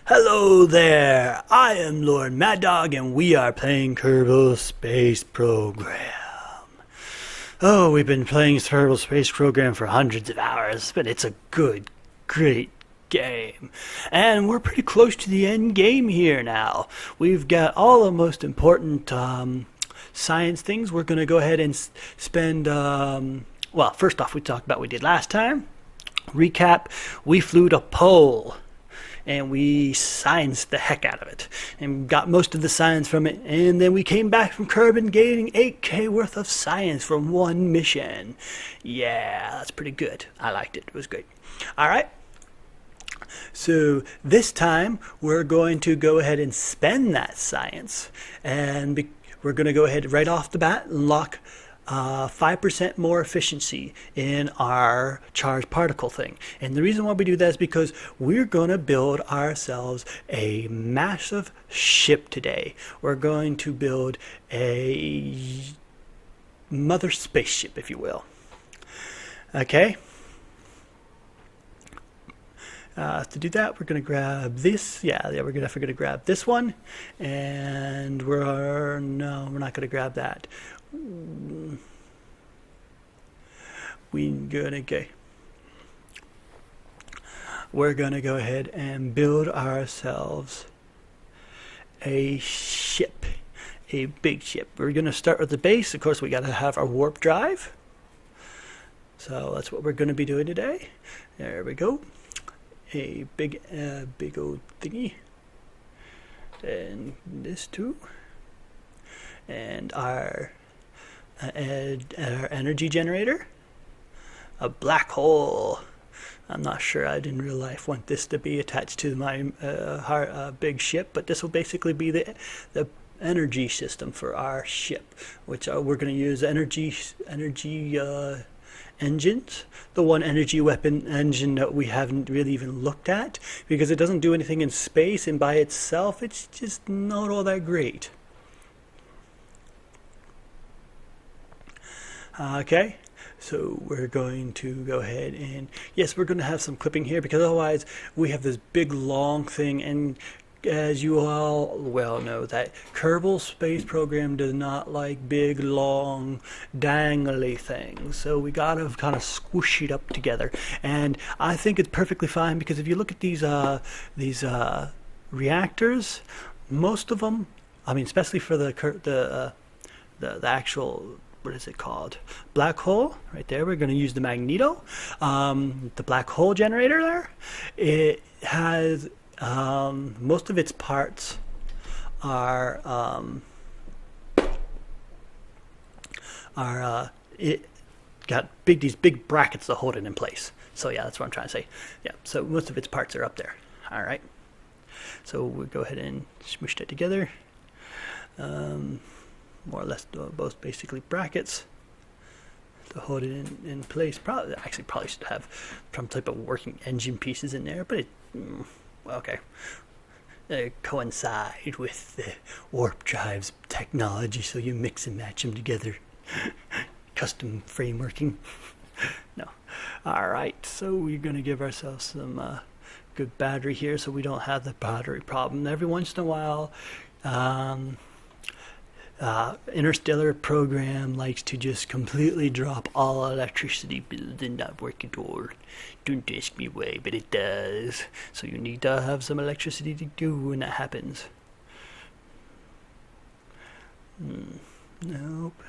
Hello there, I am LordMaddog and we are playing Kerbal Space Program. Oh, we've been playing Kerbal Space Program for hundreds of hours, but it's a good, great game. And we're pretty close to the end game here now. We've got all the most important science things. We're going to go ahead and spend, well, first off, we talked about what we did last time. Recap, we flew to Pole. And we scienced the heck out of it and got most of the science from it. And then we came back from Kerbin gaining 8K worth of science from one mission. Yeah, that's pretty good. I liked it. It was great. All right. So this time we're going to go ahead and spend that science. And we're going to go ahead right off the bat and lock 5% more efficiency in our charged particle thing. And the reason why we do that is because we're going to build ourselves a massive ship today. We're going to build a mother spaceship, if you will. Okay? To do that, we're going to grab this. Yeah, we're definitely going to grab this one. And we're not going to grab that. We're gonna go ahead and build ourselves a ship, a big ship. We're gonna start with the base. Of course, we gotta have our warp drive. So that's what we're gonna be doing today. There we go. A big old thingy. And this too. And our energy generator, a black hole. I'm not sure, I didn't in real life want this to be attached to my big ship, but this will basically be the energy system for our ship, which we're going to use energy engines. The one energy weapon engine that we haven't really even looked at because it doesn't do anything in space, and by itself it's just not all that great. Okay, so we're going to go ahead and, yes, we're going to have some clipping here because otherwise we have this big long thing, and as you all well know, that Kerbal Space Program does not like big, long, dangly things. So we got to kind of squish it up together, and I think it's perfectly fine because if you look at these reactors, most of them, I mean, especially for the actual, what is it called? Black hole, right there. We're going to use the magneto. The black hole generator there. It has most of its parts are it got these big brackets to hold it in place. So yeah, that's what I'm trying to say. Yeah, so most of its parts are up there. All right. So we'll go ahead and smoosh that together. More or less both basically brackets to hold it in place. Probably should have some type of working engine pieces in there, but it, okay. They coincide with the warp drive's technology, so you mix and match them together. Custom frameworking. No. All right, so we're going to give ourselves some good battery here so we don't have the battery problem. Every once in a while, Interstellar Program likes to just completely drop all electricity bills and not work at all. Don't ask me why, but it does. So you need to have some electricity to do when that happens. Nope.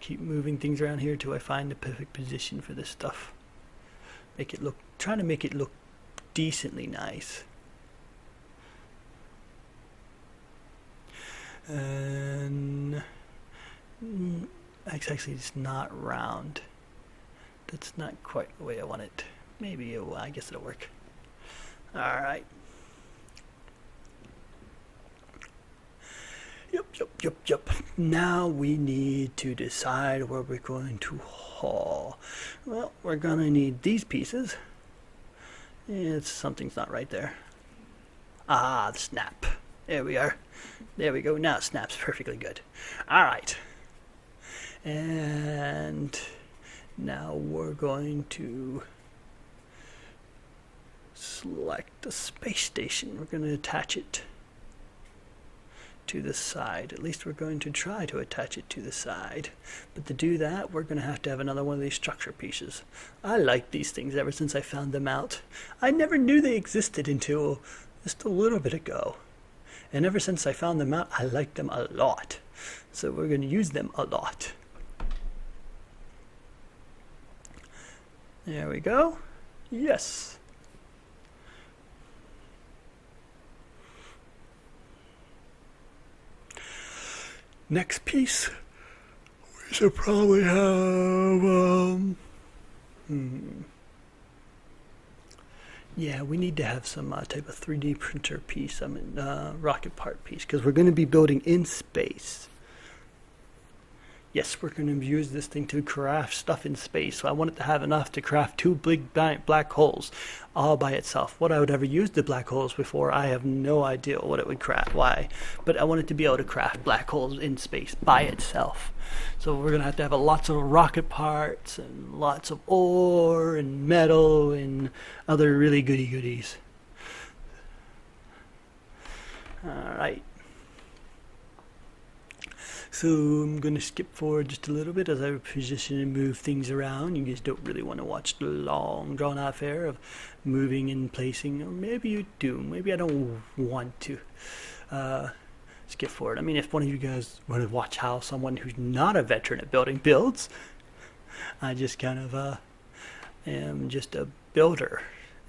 Keep moving things around here till I find the perfect position for this stuff. Trying to make it look decently nice. And actually it's not round. That's not quite the way I want it. Maybe I guess it'll work. Alright. Yep. Now we need to decide where we're going to haul. Well, we're gonna need these pieces. Something's not right there. Ah, the snap. There we are. There we go. Now it snaps perfectly good. All right. And now we're going to select the space station. We're going to attach it to the side. At least we're going to try to attach it to the side. But to do that, we're going to have another one of these structure pieces. I like these things ever since I found them out. I never knew they existed until just a little bit ago. And ever since I found them out, I like them a lot. So we're going to use them a lot. There we go. Yes. Next piece, we should probably have, yeah, we need to have some type of 3D printer piece, rocket part piece, because we're going to be building in space. Yes, we're going to use this thing to craft stuff in space, so I want it to have enough to craft 2 big black holes all by itself. What I would ever use the black holes before, I have no idea what it would craft, why. But I want it to be able to craft black holes in space by itself. So we're going to have lots of rocket parts and lots of ore and metal and other really goodies. Alright. So I'm going to skip forward just a little bit as I position and move things around. You guys don't really want to watch the long drawn out affair of moving and placing. Or maybe you do. Maybe I don't want to skip forward. I mean, if one of you guys want to watch how someone who's not a veteran at building builds, I just kind of am just a builder.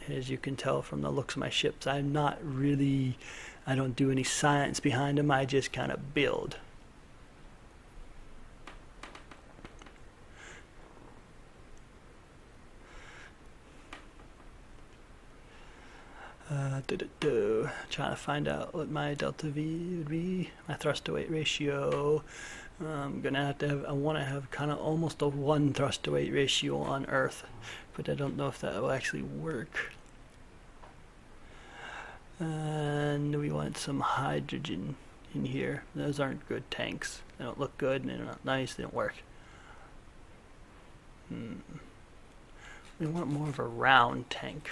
As you can tell from the looks of my ships, I don't do any science behind them. I just kind of build. Trying to find out what my delta V would be, my thrust to weight ratio. I'm gonna I want to have kind of almost a 1 thrust to weight ratio on Earth, but I don't know if that will actually work. And we want some hydrogen in here. Those aren't good tanks. They don't look good and they're not nice. They don't work. We want more of a round tank.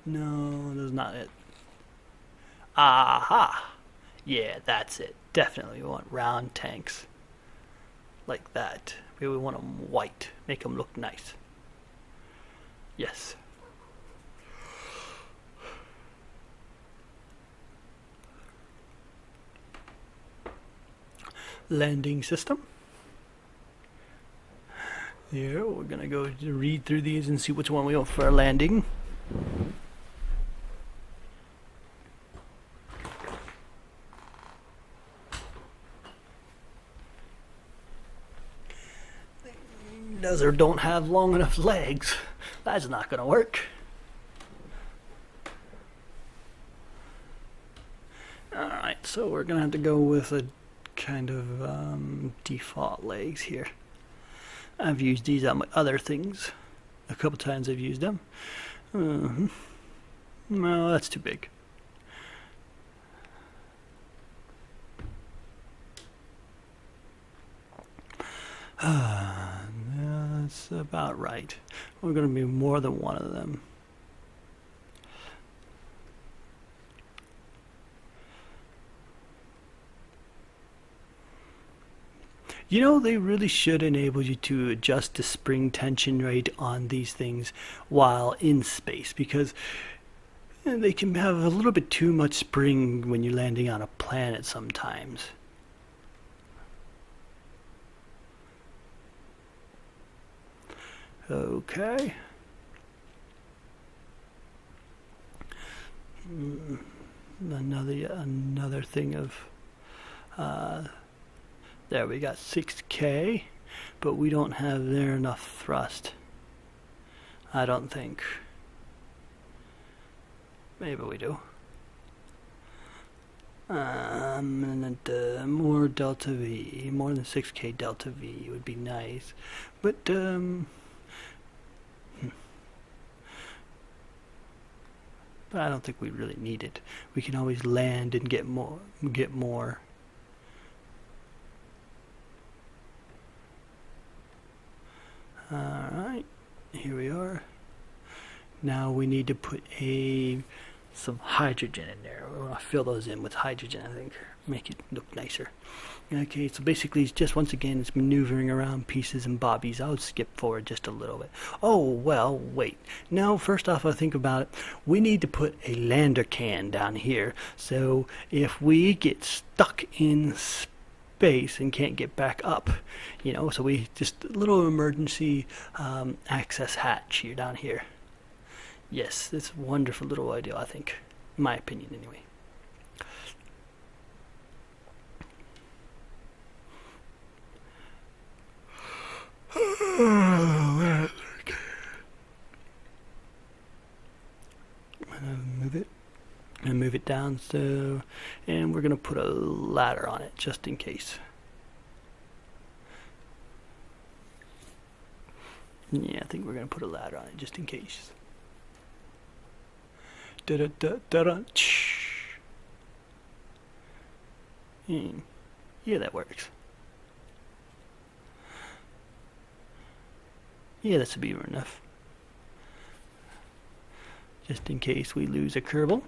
No, that's not it. Aha! Yeah, that's it. Definitely we want round tanks. Like that. We want them white. Make them look nice. Yes. Landing system. Here, we're going to go to read through these and see which one we want for our landing. Those don't have long enough legs. That's not going to work. Alright, so we're going to have to go with a kind of default legs here. I've used these on my other things. A couple times I've used them. No, that's too big. That's about right. We're going to be more than one of them. You know, they really should enable you to adjust the spring tension rate on these things while in space, because they can have a little bit too much spring when you're landing on a planet sometimes. Okay. Another thing of there we got 6K, but we don't have there enough thrust. I don't think. Maybe we do. And more delta V, more than 6K delta V would be nice, but but I don't think we really need it. We can always land and get more. Alright, here we are. Now we need to put some hydrogen in there. We're going to fill those in with hydrogen, I think. Make it look nicer. Okay, so basically it's just, once again, it's maneuvering around pieces and bobbies. I'll skip forward just a little bit. Oh, well, wait. Now, first off, I think about it. We need to put a lander can down here. So if we get stuck in space and can't get back up, you know, so we just a little emergency access hatch here down here. Yes, it's a wonderful little idea, I think. In my opinion, anyway. I'm gonna move it down, so, and we're gonna put a ladder on it just in case. Yeah, I think we're gonna put a ladder on it just in case. Yeah, that works. Yeah, that should be enough. Just in case we lose a Kerbal.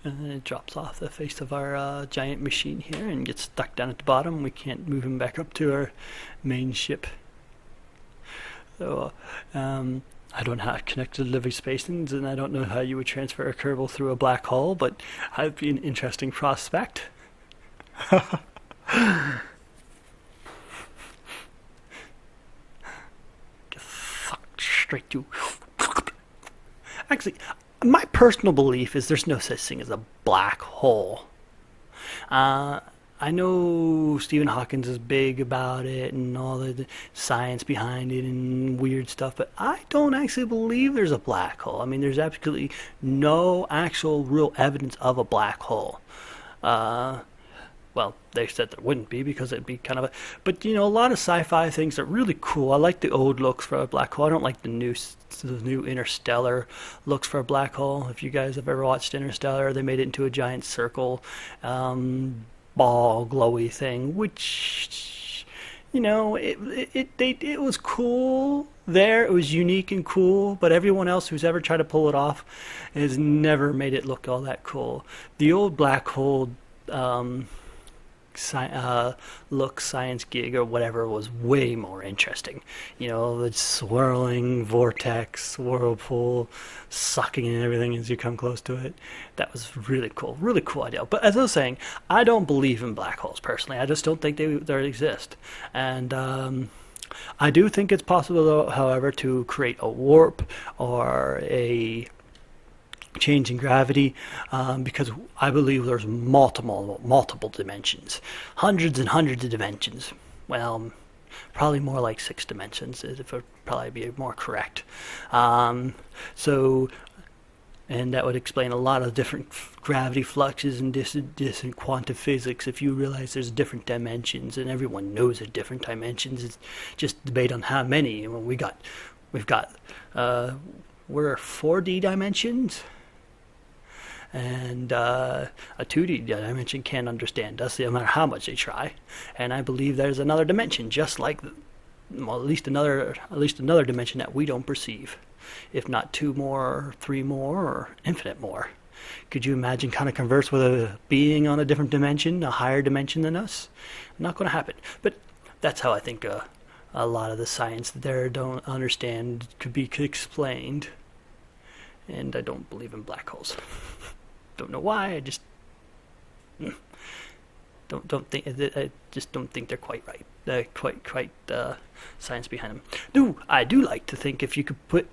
And then it drops off the face of our giant machine here and gets stuck down at the bottom. We can't move him back up to our main ship. So, I don't know how to connect to the living spaces, and I don't know how you would transfer a Kerbal through a black hole, but that'd be an interesting prospect. Straight to. Actually, my personal belief is there's no such thing as a black hole. I know Stephen Hawking is big about it and all the science behind it and weird stuff, but I don't actually believe there's a black hole. I mean, there's absolutely no actual real evidence of a black hole. Well, they said there wouldn't be because it'd be kind of a... But, you know, a lot of sci-fi things are really cool. I like the old looks for a black hole. I don't like the new Interstellar looks for a black hole. If you guys have ever watched Interstellar, they made it into a giant circle, ball, glowy thing, which, you know, it was cool there. It was unique and cool, but everyone else who's ever tried to pull it off has never made it look all that cool. The old black hole... science gig or whatever was way more interesting. You know, the swirling vortex, whirlpool, sucking in everything as you come close to it. That was really cool idea. But as I was saying, I don't believe in black holes personally. I just don't think they exist. And I do think it's possible, however, to create a warp or a change in gravity, because I believe there's multiple dimensions, hundreds and hundreds of dimensions. Well, probably more like 6 dimensions, if it would probably be more correct. So, and that would explain a lot of different gravity fluxes and different quantum physics. If you realize there's different dimensions, and everyone knows there's different dimensions, it's just debate on how many. We've got we're 4D dimensions. And a 2D dimension can't understand us, no matter how much they try. And I believe there's another dimension, just like, well, at least another dimension that we don't perceive, if not 2 more, 3 more, or infinite more. Could you imagine kind of converse with a being on a different dimension, a higher dimension than us? Not going to happen. But that's how I think a lot of the science there don't understand could be explained. And I don't believe in black holes. Don't know why. I just don't think. I just don't think they're quite right. Quite science behind them. I do like to think if you could put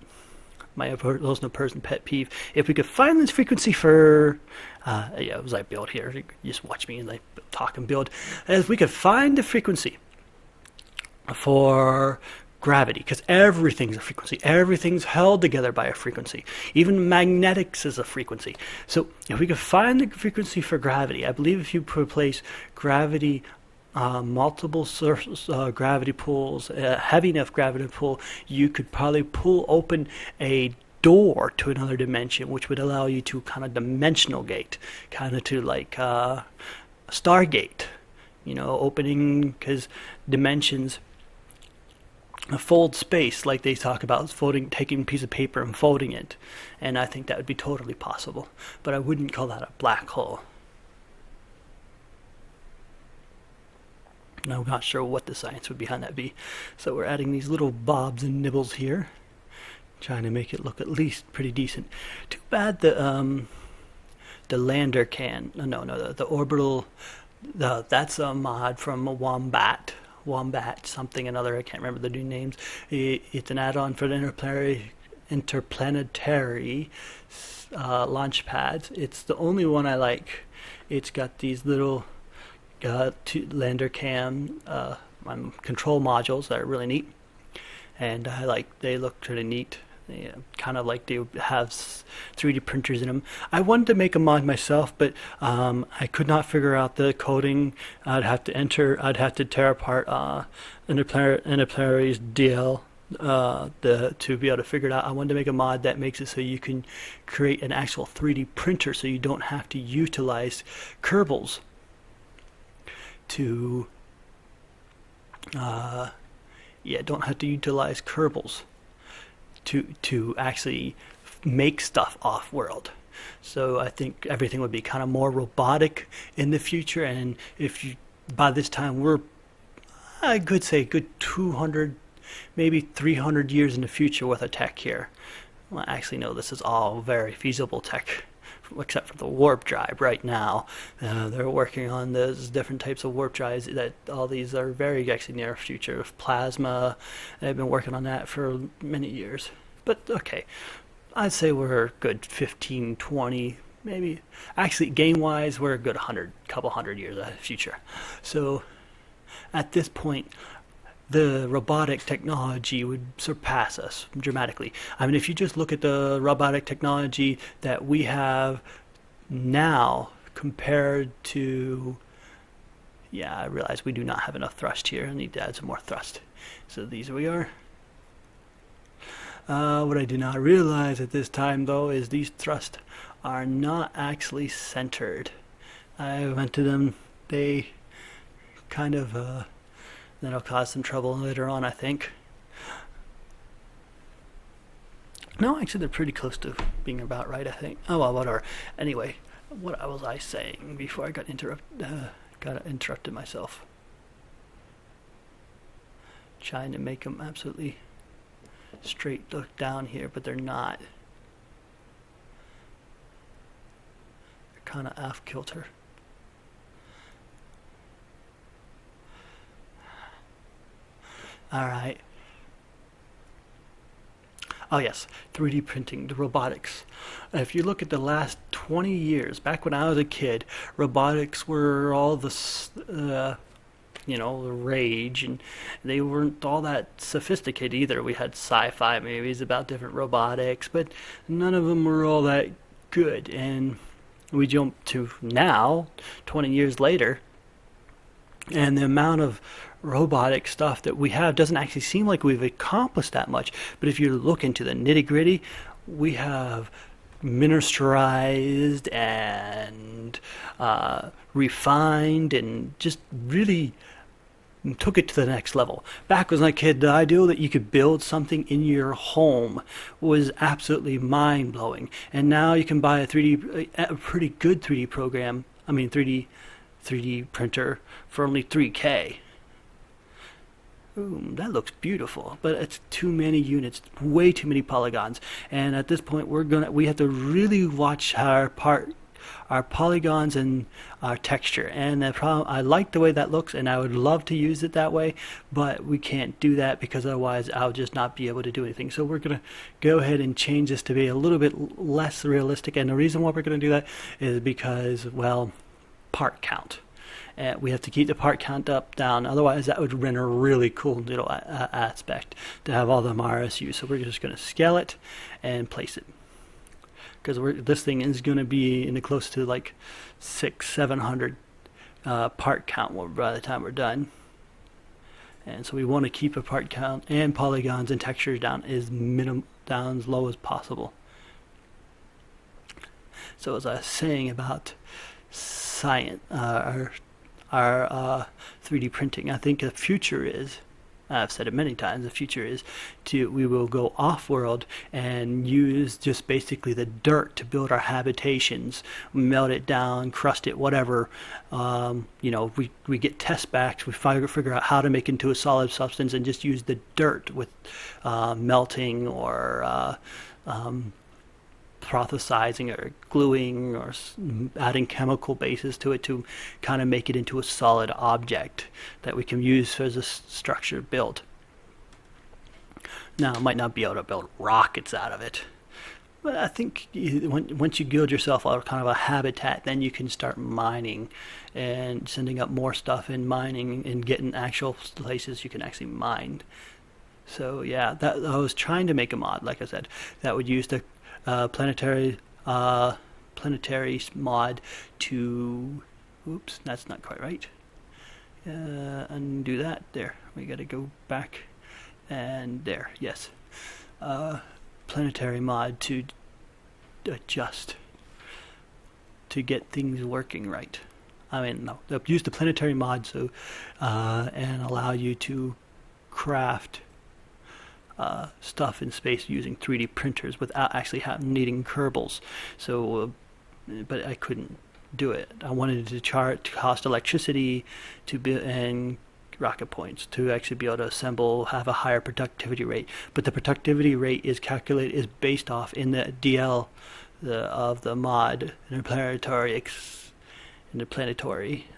my personal pet peeve. If we could find this frequency for, as I build here, you just watch me and I talk and build. If we could find the frequency for gravity, because everything's a frequency. Everything's held together by a frequency. Even magnetics is a frequency. So if we could find the frequency for gravity, I believe if you replace gravity, multiple gravity pulls, heavy enough gravity pull, you could probably pull open a door to another dimension, which would allow you to kind of dimensional gate, kind of to like Stargate, you know, opening, because dimensions a fold space, like they talk about folding, taking a piece of paper and folding it, and I think that would be totally possible, but I wouldn't call that a black hole. And I'm not sure what the science would behind that be. So we're adding these little bobs and nibbles here, trying to make it look at least pretty decent. Too bad the lander the orbital, that's a mod from a Wombat something another, I can't remember the new names. It's an add-on for the interplanetary launch pads. It's the only one I like. It's got these little lander cam control modules that are really neat, and they look pretty neat. Kind of like they have 3D printers in them. I wanted to make a mod myself, but I could not figure out the coding. I'd have to tear apart Interplanetary's DL to be able to figure it out. I wanted to make a mod that makes it so you can create an actual 3D printer, so you don't have to utilize Kerbals to don't have to utilize Kerbals to actually make stuff off-world. So I think everything would be kind of more robotic in the future, and by this time I could say good 200, maybe 300 years in the future with a tech here. Well, actually, no, this is all very feasible tech, except for the warp drive right now. They're working on those different types of warp drives. That all these are very actually near future. Plasma, they've been working on that for many years. But okay, I'd say we're a good 15, 20, maybe. Actually, game-wise, we're a good couple hundred years in the future. So at this point, the robotic technology would surpass us dramatically. I mean, if you just look at the robotic technology that we have now compared to, I realize we do not have enough thrust here. I need to add some more thrust. So these we are. What I do not realize at this time, though, is these thrusts are not actually centered. I went to them. They kind of that'll cause some trouble later on, I think. No, actually, they're pretty close to being about right, I think. Oh, well, whatever. Anyway, what was I saying before I got interrupted myself? Trying to make them absolutely straight look down here, but they're not. They're kind of off kilter. All right. Oh yes, 3D printing, the robotics. If you look at the last 20 years, back when I was a kid, robotics were all the rage, and they weren't all that sophisticated either. We had sci-fi movies about different robotics, but none of them were all that good. And we jump to now, 20 years later, and the amount of robotic stuff that we have doesn't actually seem like we've accomplished that much. But if you look into the nitty-gritty, we have miniaturized and refined and just really took it to the next level. Back when I was a kid, the idea that you could build something in your home was absolutely mind-blowing. And now you can buy a pretty good 3D program, 3D printer for only $3K. Ooh, that looks beautiful, but it's too many units, way too many polygons. And at this point, we have to really watch our polygons and our texture. And the problem, I like the way that looks, and I would love to use it that way, but we can't do that because otherwise I'll just not be able to do anything. So we're going to go ahead and change this to be a little bit less realistic. And the reason why we're going to do that is because, well, part count. We have to keep the part count down. Otherwise, that would render a really cool little aspect to have all them RSUs. So we're just going to scale it and place it. Because this thing is going to be in the close to like 600-700 part count by the time we're done. And so we want to keep a part count and polygons and textures down as low as possible. So as I was saying about science, our 3D printing, I think the future is, I've said it many times, the future is we will go off-world and use just basically the dirt to build our habitations, melt it down, crust it, whatever. We get test backs, we figure out how to make it into a solid substance and just use the dirt with melting or processizing or gluing or adding chemical bases to it to kind of make it into a solid object that we can use as a structure build. Now, I might not be able to build rockets out of it, but I think once you build yourself out of kind of a habitat, then you can start mining and sending up more stuff and mining and getting actual places you can actually mine. So yeah, that I was trying to make a mod, like I said, that would use the planetary mod to, oops, that's not quite right. Undo that. There, we got to go back, and there, yes. Planetary mod to adjust to get things working right. I mean, no, they'll use the planetary mod and allow you to craft stuff in space using 3D printers without actually needing Kerbals. So, but I couldn't do it. I wanted to cost electricity and rocket points to actually be able to assemble, have a higher productivity rate. But the productivity rate is based off in the DL of the mod. Interplanetary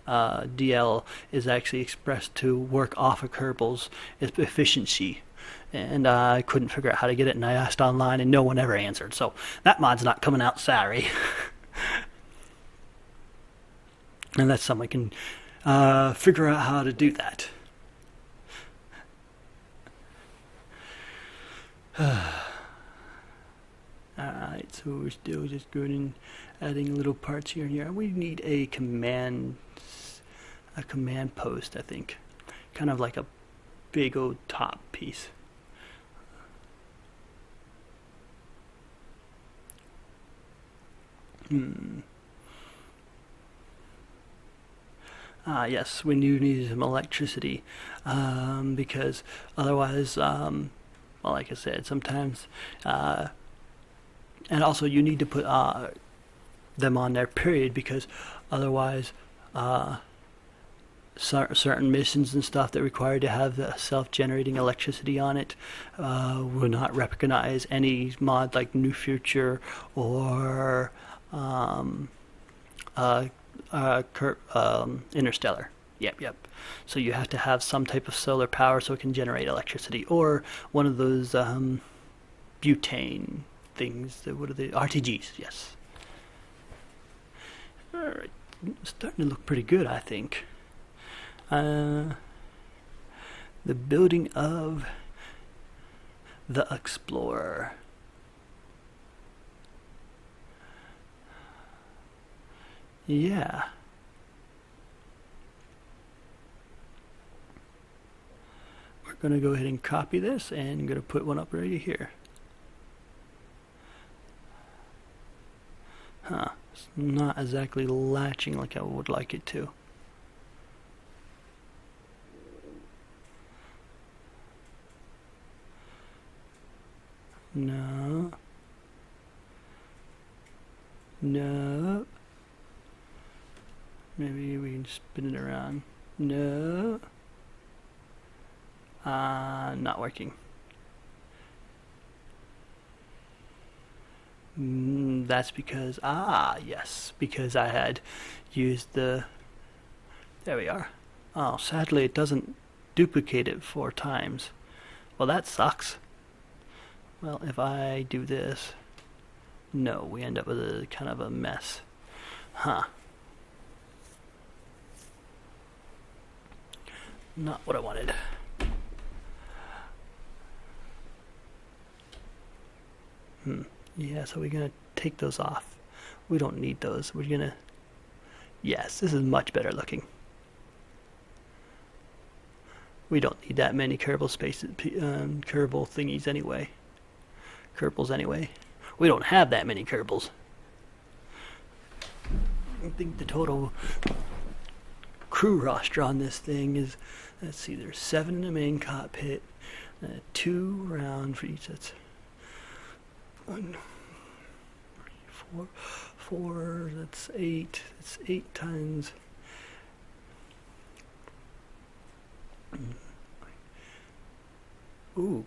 DL is actually expressed to work off of Kerbals' efficiency. And I couldn't figure out how to get it, and I asked online, and no one ever answered. So that mod's not coming out, sorry. Unless someone can figure out how to do that. Alright, so we're still just going and adding little parts here and here. We need a command post, I think. Kind of like a big old top piece. Yes, we do need some electricity, because otherwise, well, like I said, sometimes, and also you need to put them on there, period, because otherwise, certain missions and stuff that require to have the self-generating electricity on it will not recognize any mod like New Future or Interstellar. Yep. So you have to have some type of solar power so it can generate electricity, or one of those butane things. What are they? RTGs. Yes. All right, starting to look pretty good, I think. The building of the Explorer. Yeah. We're going to go ahead and copy this, and I'm going to put one up right here. It's not exactly latching like I would like it to. No. Maybe we can spin it around. No. Not working. That's because, yes, because I had used there we are. Oh, sadly it doesn't duplicate it 4 times. Well, that sucks. Well, if I do this, no, we end up with a kind of a mess. Not what I wanted. Yeah, so we're going to take those off. We don't need those. We're going to... Yes, this is much better looking. We don't need that many Kerbal Kerbal thingies anyway. Kerbals anyway. We don't have that many Kerbals. I think the total crew roster on this thing is, let's see, there's 7 in the main cockpit, 2 around for each. That's 1, 3, 4, that's 8. That's 8 times. Ooh,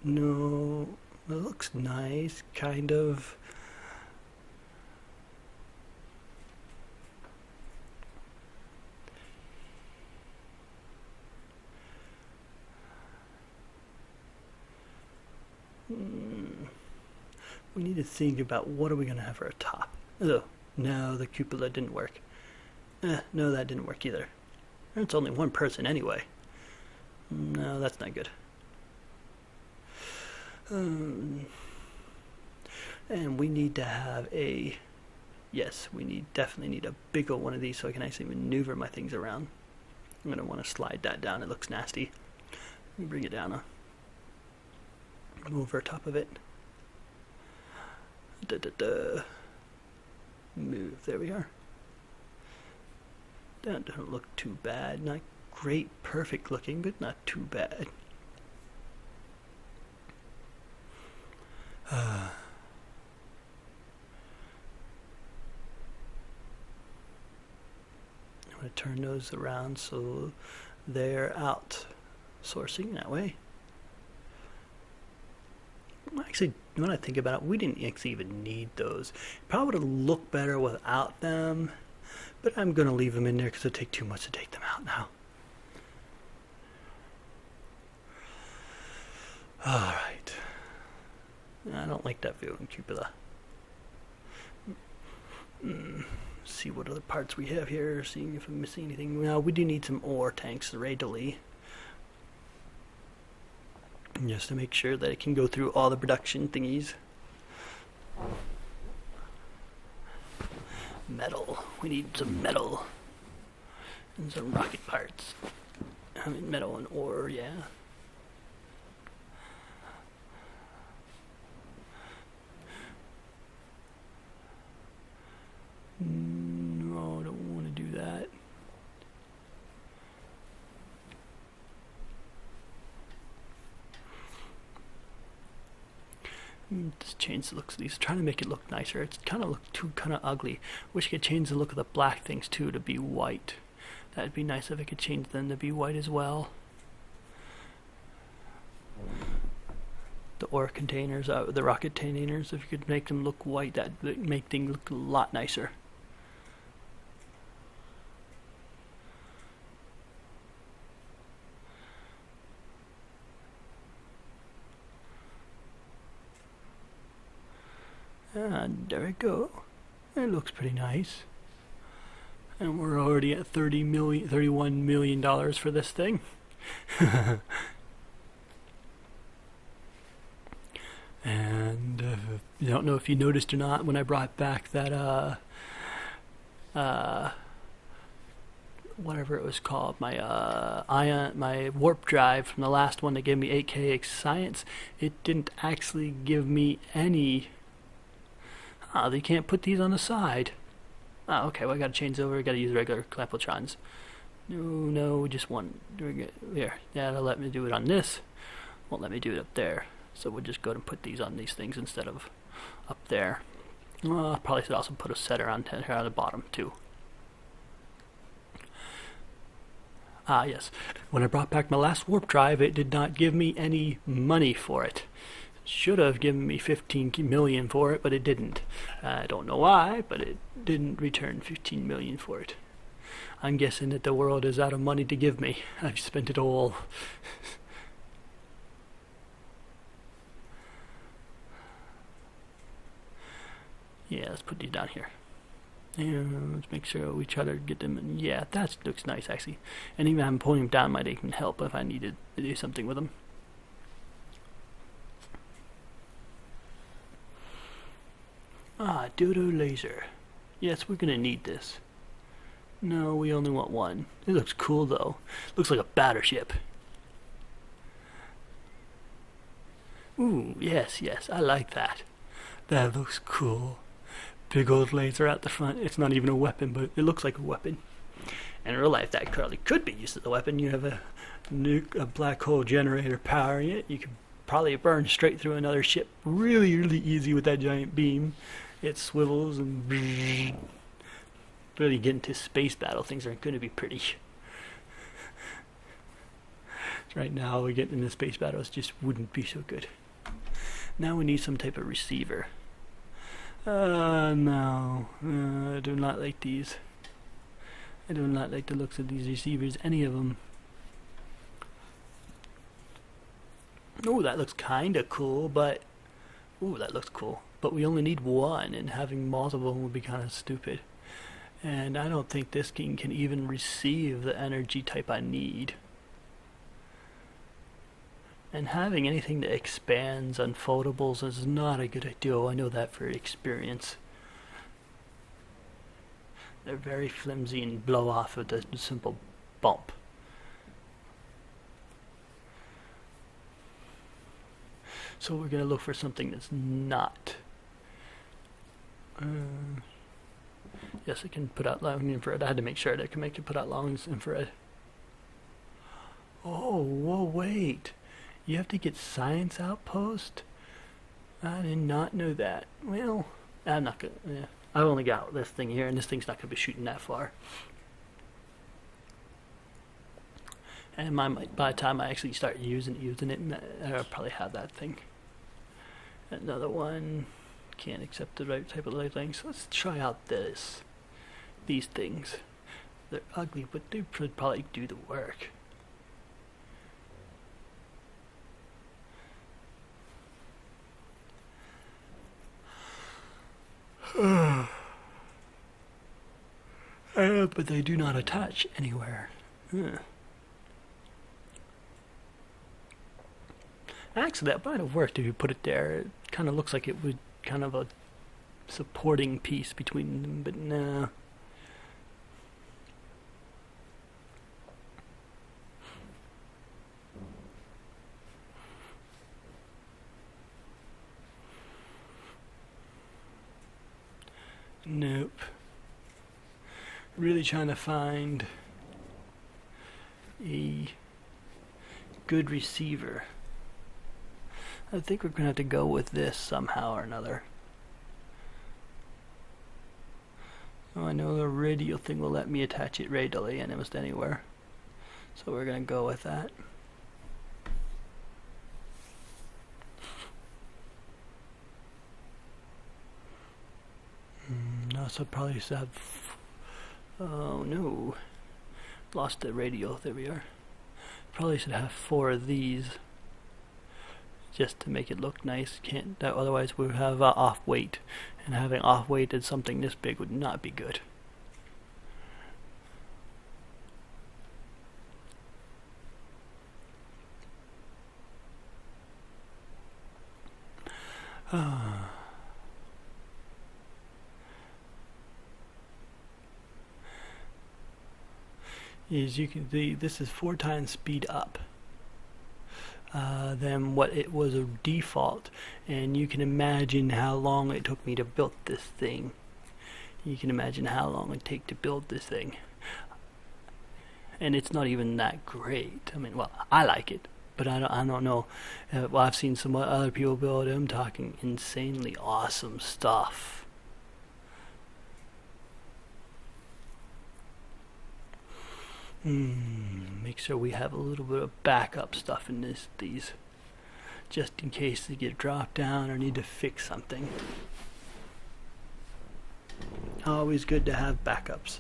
no, it looks nice, kind of. We need to think about what are we going to have for a top. Oh, no, the cupola didn't work. No, that didn't work either. It's only one person anyway. No, that's not good. And we need to have a, yes, we definitely need a big old one of these so I can actually maneuver my things around. I'm going to want to slide that down. It looks nasty. Let me bring it down. Over top of it. Move. There we are. That doesn't look too bad. Not great, perfect looking, but not too bad. I'm going to turn those around so they're outsourcing that way. Actually, when I think about it, we didn't actually even need those. Probably would have looked better without them, but I'm going to leave them in there because it'll take too much to take them out now. Alright. I don't like that view in cupola. See what other parts we have here, seeing if I'm missing anything. Now, we do need some ore tanks readily, just to make sure that it can go through all the production thingies. Metal. We need some metal. And some rocket parts. I mean, metal and ore, yeah. No, I don't want to do that. Just change the looks of these. Trying to make it look nicer. It's kind of look too kind of ugly. Wish I could change the look of the black things too to be white. That'd be nice if I could change them to be white as well. The ore containers, the rocket containers, if you could make them look white, that'd make things look a lot nicer. And there we go. It looks pretty nice. And we're already at $31 million for this thing. And I don't know if you noticed or not when I brought back that whatever it was called, my warp drive from the last one that gave me 8K science, it didn't actually give me any. They can't put these on the side. Oh, okay, well I gotta change over, I gotta use regular clampotrons. No, we just want, here, yeah, that'll let me do it on this, won't let me do it up there. So we'll just go and put these on these things instead of up there. Probably should also put a setter on here on the bottom too. Yes, when I brought back my last warp drive, it did not give me any money for it. Should have given me 15 million for it, but it didn't. I don't know why, but it didn't return 15 million for it. I'm guessing that the world is out of money to give me. I've spent it all. Yeah, let's put these down here. And let's make sure we try to get them in. Yeah, that looks nice actually. And even I'm pulling them down might even help if I needed to do something with them. Dodo laser. Yes, we're gonna need this. No, we only want one. It looks cool though. Looks like a battleship. Ooh, yes, I like that. That looks cool. Big old laser out the front. It's not even a weapon, but it looks like a weapon. In real life, that probably could be used as a weapon. You have a black hole generator powering it. You could probably burn straight through another ship really, really easy with that giant beam. It swivels and really get into space battle. Things aren't going to be pretty. Right now, we get into space battles just wouldn't be so good. Now we need some type of receiver. No. I do not like these. I do not like the looks of these receivers, any of them. Oh, that looks kind of cool, but... Ooh, that looks cool. But we only need one, and having multiple would be kind of stupid. And I don't think this thing can even receive the energy type I need. And having anything that expands unfoldables is not a good idea. I know that for experience. They're very flimsy and blow off with a simple bump. So we're going to look for something that's not. Yes, it can put out long infrared. I had to make sure that it can make it put out long infrared. Oh, whoa, wait. You have to get science outpost? I did not know that. Well, I'm not going to. Yeah. I've only got this thing here, and this thing's not going to be shooting that far. And by the time I actually start using it, I'll probably have that thing. Another one. Can't accept the right type of lighting. So let's try out these things. They're ugly, but they should probably do the work. But they do not attach anywhere. Actually, that might have worked if you put it there. It kind of looks like it would kind of a supporting piece between them, but no. Nope. Really trying to find a good receiver. I think we're going to have to go with this somehow or another. Oh, I know the radial thing will let me attach it radially and almost anywhere. So we're going to go with that. No, so probably should have... Oh no. Lost the radial. There we are. Probably should have 4 of these. Just to make it look nice. Can't that, otherwise we would have off weight, and having off weight at something this big would not be good. As you can see, this is 4 times speed up than what it was a default, and you can imagine how long it took me to build this thing. You can imagine how long it take to build this thing, and it's not even that great. I mean, well, I like it, but I don't know. Well, I've seen some other people build it. I'm talking insanely awesome stuff. Make sure we have a little bit of backup stuff in these, just in case they get dropped down or need to fix something. Always good to have backups.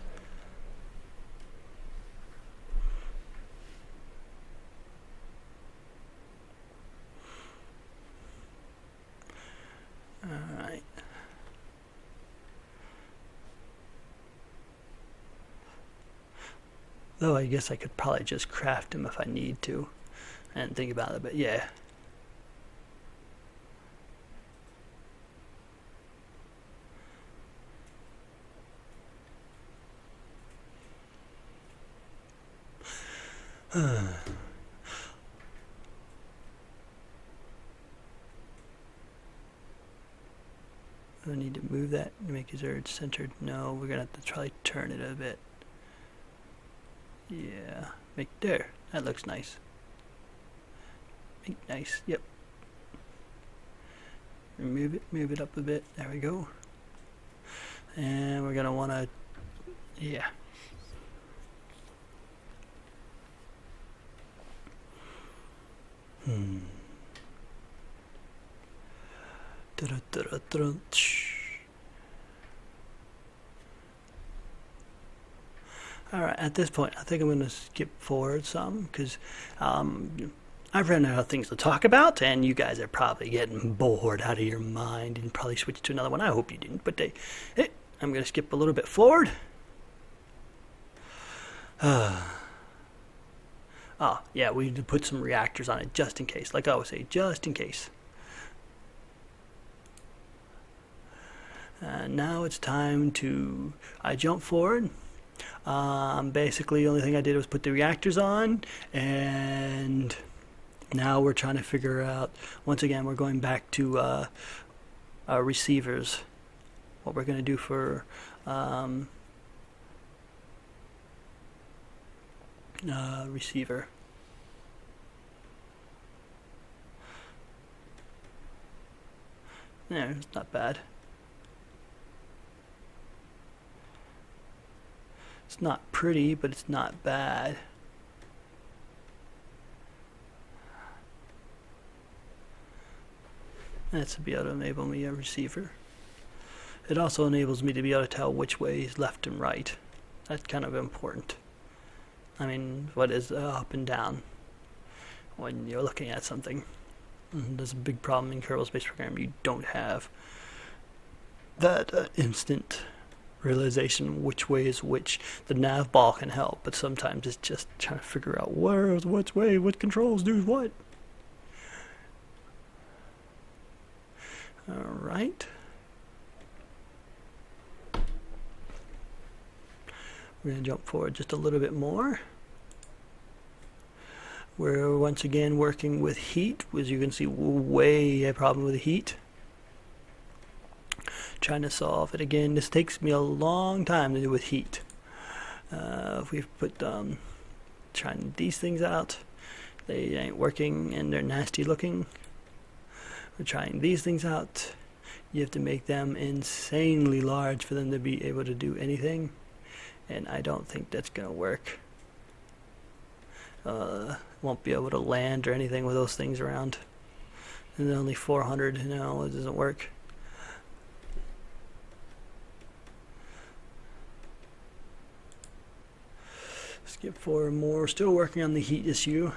Alright. Though I guess I could probably just craft them if I need to. I didn't think about it, but yeah. I need to move that to make it centered. No, we're gonna have to try to turn it a bit. Yeah, make there. That looks nice. Make nice. Yep. Move it up a bit. There we go. And we're gonna want to, yeah. Alright, at this point, I think I'm going to skip forward some, because I've run out of things to talk about, and you guys are probably getting bored out of your mind and probably switch to another one. I hope you didn't, but I'm going to skip a little bit forward. Oh, yeah, we need to put some reactors on it just in case. Like I always say, just in case. Now it's time to, I jump forward. Basically, the only thing I did was put the reactors on, and now we're trying to figure out, once again, we're going back to our receivers. What we're going to do for receiver. Yeah, it's not bad. It's not pretty, but it's not bad. That's to be able to enable me a receiver. It also enables me to be able to tell which way is left and right. That's kind of important. I mean, what is up and down when you're looking at something. There's a big problem in Kerbal Space Program. You don't have that instant realization which way is which. The nav ball can help, but sometimes it's just trying to figure out which way, what controls do what. Alright. We're going to jump forward just a little bit more. We're once again working with heat. As you can see, way a problem with heat. Trying to solve it again. This takes me a long time to do with heat. If we've put trying these things out, they ain't working and they're nasty looking. We're trying these things out. You have to make them insanely large for them to be able to do anything, and I don't think that's gonna work. Won't be able to land or anything with those things around. And only 400, no, it doesn't work. Skip forward more. Still working on the heat issue.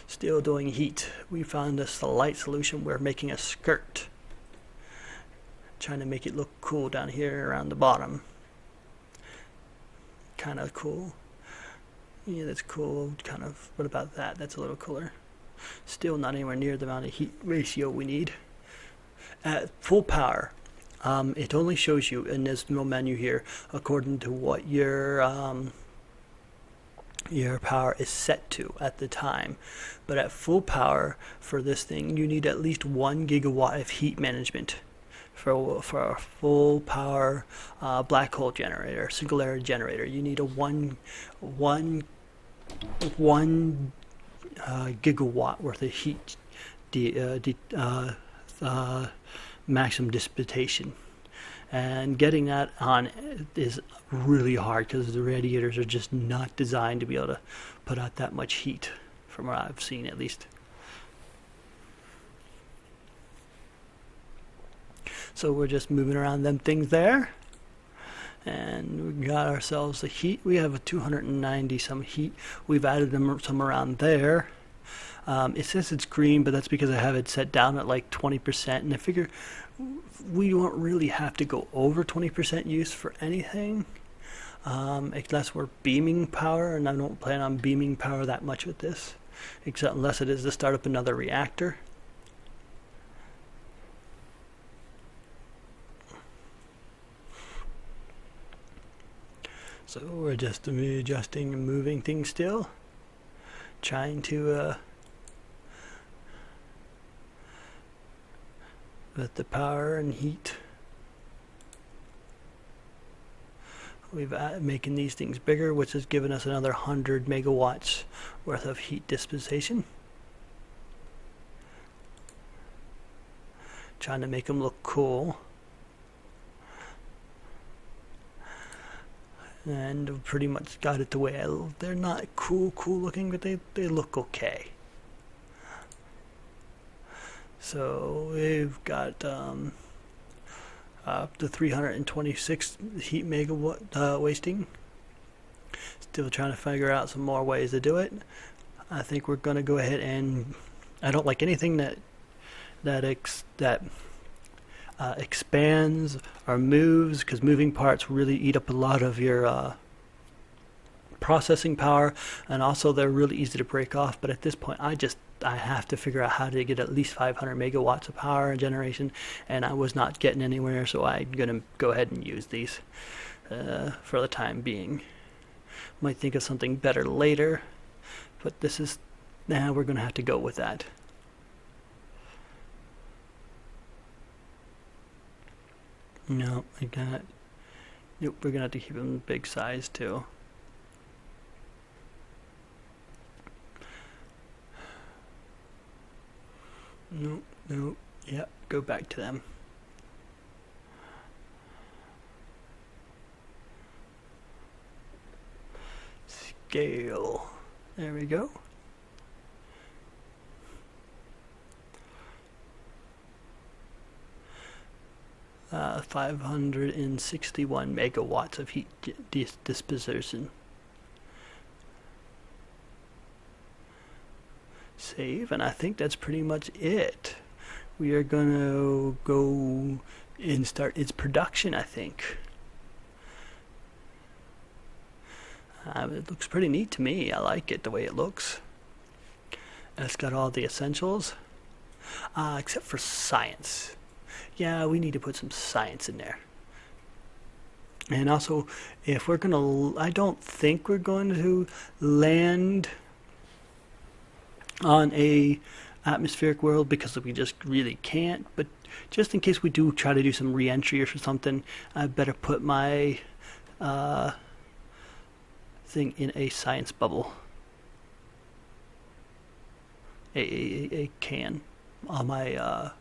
Still doing heat. We found a slight solution. We're making a skirt. Trying to make it look cool down here around the bottom. Kind of cool. Yeah, that's cool. Kind of. What about that? That's a little cooler. Still not anywhere near the amount of heat ratio we need. At full power, it only shows you in this little menu here according to what your power is set to at the time. But at full power for this thing, you need at least 1 gigawatt of heat management for a full power black hole generator, singularity generator. You need a one gigawatt worth of heat maximum dissipation, and getting that on is really hard because the radiators are just not designed to be able to put out that much heat, from what I've seen at least. So we're just moving around them things there, and we got ourselves the heat. We have a 290 some heat. We've added them some around there. It says it's green, but that's because I have it set down at like 20%, and I figure we don't really have to go over 20% use for anything, unless we're beaming power, and I don't plan on beaming power that much with this, except unless it is to start up another reactor. So we're just adjusting and moving things still, trying to with the power and heat. We've making these things bigger, which has given us another 100 megawatts worth of heat dispensation. Trying to make them look cool. And pretty much got it the way they're not cool looking, but they look okay. So we've got up to 326 heat megawatt wasting. Still trying to figure out some more ways to do it. I think we're going to go ahead and I don't like anything that expands or moves, because moving parts really eat up a lot of your processing power, and also they're really easy to break off. But at this point I have to figure out how to get at least 500 megawatts of power generation, and I was not getting anywhere, so I'm gonna go ahead and use these for the time being. Might think of something better later, but this is now we're gonna have to go with that. No, I got. Nope, we're gonna have to keep them big size too. Nope. Yep, go back to them. Scale. There we go. Uh, 561 megawatts of heat disposition. Save, and I think that's pretty much it. We are gonna go and start its production, I think. It looks pretty neat to me. I like it the way it looks. It's got all the essentials, except for science. Yeah, we need to put some science in there. And also, if we're gonna, I don't think we're going to land on a atmospheric world, because we just really can't. But just in case we do try to do some re-entry or something, I better put my thing in a science bubble, a can, on my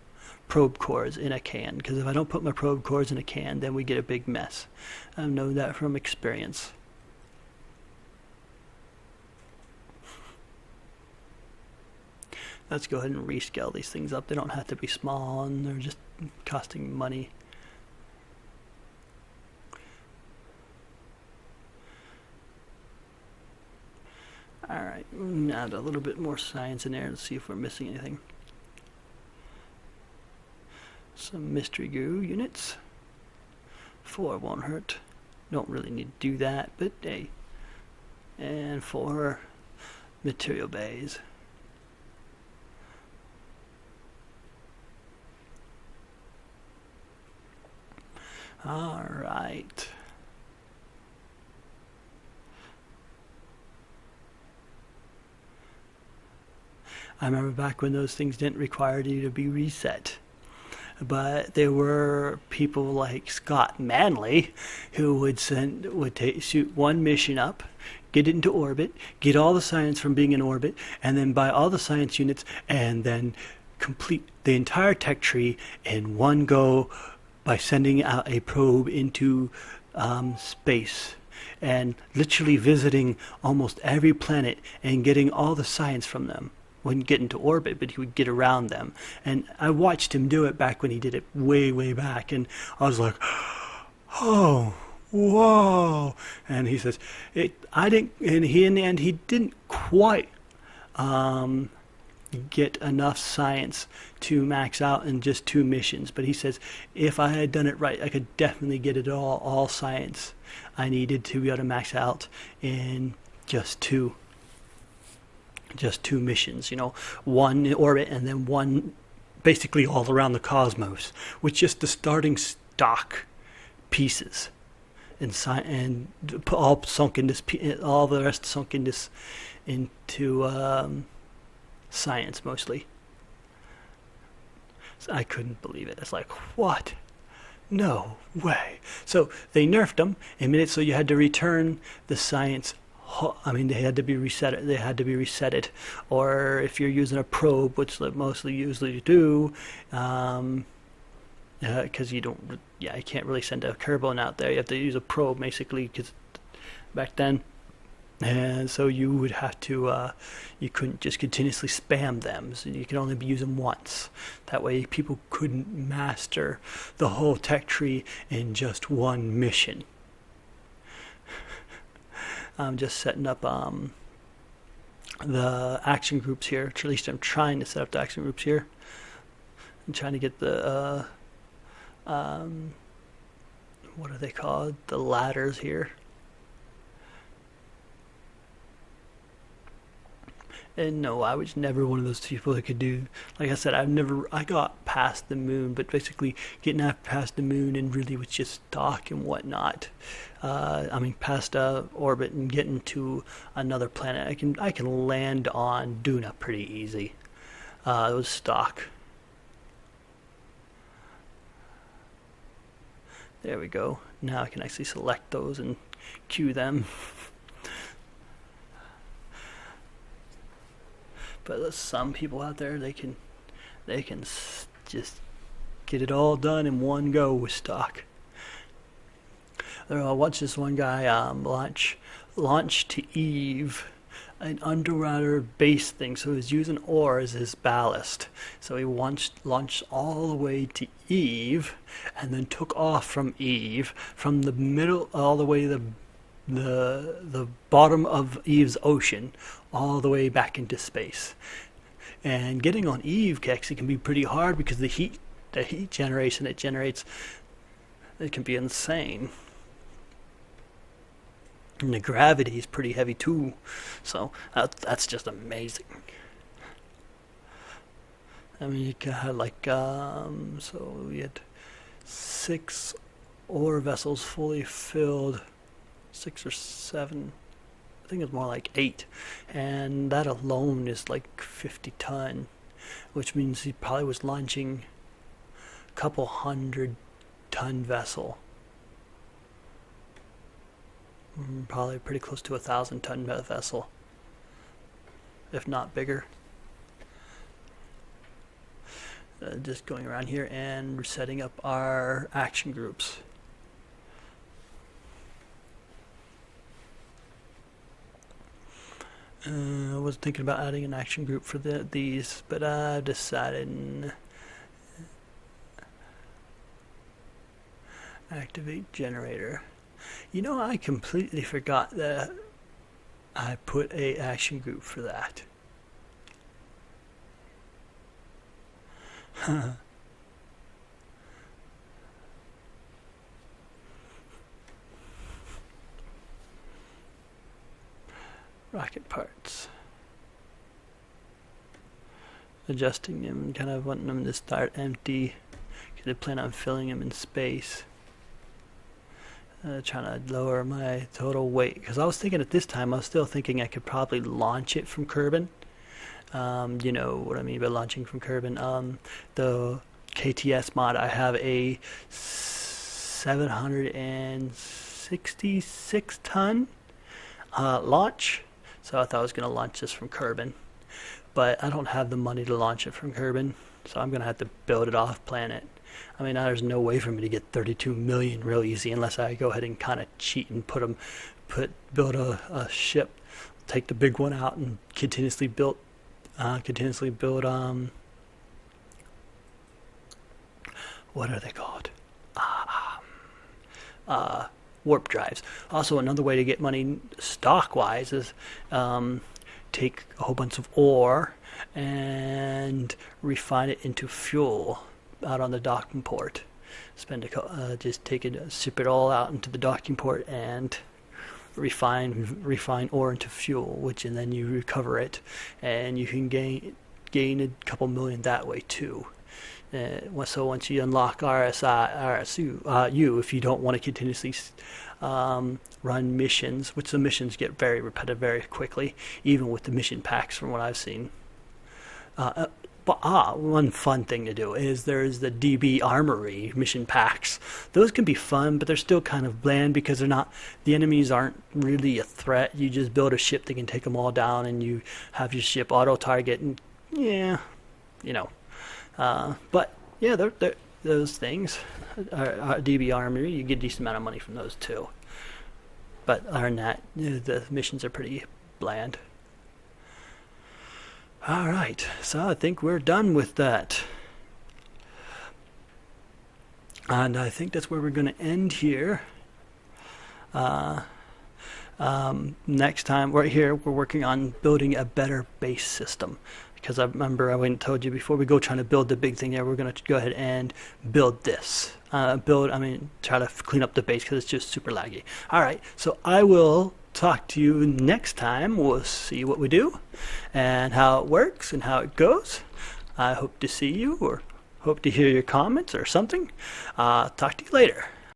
probe cores in a can, because if I don't put my probe cores in a can, then we get a big mess. I know that from experience. Let's go ahead and rescale these things up. They don't have to be small, and they're just costing money. Alright, add a little bit more science in there and see if we're missing anything. Some mystery goo units. 4 won't hurt. Don't really need to do that, but hey. And 4 material bays. Alright. I remember back when those things didn't require you to be reset. But there were people like Scott Manley who would shoot one mission up, get it into orbit, get all the science from being in orbit, and then buy all the science units, and then complete the entire tech tree in one go by sending out a probe into space and literally visiting almost every planet and getting all the science from them. Wouldn't get into orbit, but he would get around them. And I watched him do it back when he did it way back, and I was like, oh, whoa. And he says, I didn't, and he in the end, he didn't quite get enough science to max out in just 2 missions. But he says, if I had done it right, I could definitely get it all science I needed to be able to max out in just two missions, you know, 1 in orbit and then 1 basically all around the cosmos, with just the starting stock pieces and all sunk in this, all the rest sunk in this into science mostly. So I couldn't believe it. It's like, what? No way. So they nerfed them and made it so you had to return the science. I mean, they had to be reset. They had to be resetted, or if you're using a probe, which they mostly usually do, because you don't. Yeah, you can't really send a Kerbal out there. You have to use a probe basically, because back then. And so you would have to, you couldn't just continuously spam them. So you could only use them once. That way people couldn't master the whole tech tree in just one mission. I'm just setting up the action groups here. At least I'm trying to set up the action groups here. I'm trying to get the, what are they called? The ladders here. And no, I was never one of those people that could do, like I said, I got past the moon, but basically getting past the moon and really was just stock and whatnot. I mean, past orbit and getting to another planet. I can land on Duna pretty easy. It was stock. There we go. Now I can actually select those and queue them. But there's some people out there, they can just get it all done in one go with stock. I watched this one guy launch to Eve, an underwater base thing. So he was using ore as his ballast. So he launched all the way to Eve, and then took off from Eve, from the middle all the way to the bottom of Eve's ocean, all the way back into space. And getting on Eve actually can be pretty hard because the heat generation it generates, it can be insane. And the gravity is pretty heavy too, so that's just amazing. I mean, you got like so we had 6 ore vessels fully filled, 6 or 7. I think it's more like 8, and that alone is like 50 ton, which means he probably was launching a couple 100-ton vessel. Probably pretty close to 1,000-ton vessel, if not bigger. Just going around here and setting up our action groups. I was thinking about adding an action group for these, but I've decided activate generator. You know, I completely forgot that I put a action group for that. Rocket parts. Adjusting them and kind of wanting them to start empty because I plan on filling them in space. Trying to lower my total weight because I was thinking at this time I was still thinking I could probably launch it from Kerbin. You know what I mean by launching from Kerbin. The KTS mod, I have a 766 ton launch, so I thought I was going to launch this from Kerbin, but I don't have the money to launch it from Kerbin, so I'm going to have to build it off planet. I mean, there's no way for me to get 32 million real easy unless I go ahead and kind of cheat and build a ship, take the big one out and continuously build what are they called? Warp drives. Also, another way to get money stock-wise is take a whole bunch of ore and refine it into fuel out on the docking port. Just ship it all out into the docking port and refine ore into fuel, and then you recover it, and you can gain a couple million that way too. So once you unlock RSU, if you don't want to continuously run missions, which the missions get very repetitive very quickly, even with the mission packs from what I've seen. one fun thing to do is there's the DB Armory mission packs. Those can be fun, but they're still kind of bland because the enemies aren't really a threat. You just build a ship that can take them all down, and you have your ship auto target, and yeah, you know. But yeah, those things are DB Armory. You get a decent amount of money from those too. But other than that, the missions are pretty bland. Alright, so I think we're done with that. And I think that's where we're going to end here. Next time, right here, we're working on building a better base system. Because I remember I went and told you before we go trying to build the big thing there, we're going to go ahead and build this. Try to clean up the base because it's just super laggy. Alright, so I will talk to you next time. We'll see what we do and how it works and how it goes. I hope to see you or hope to hear your comments or something. Talk to you later.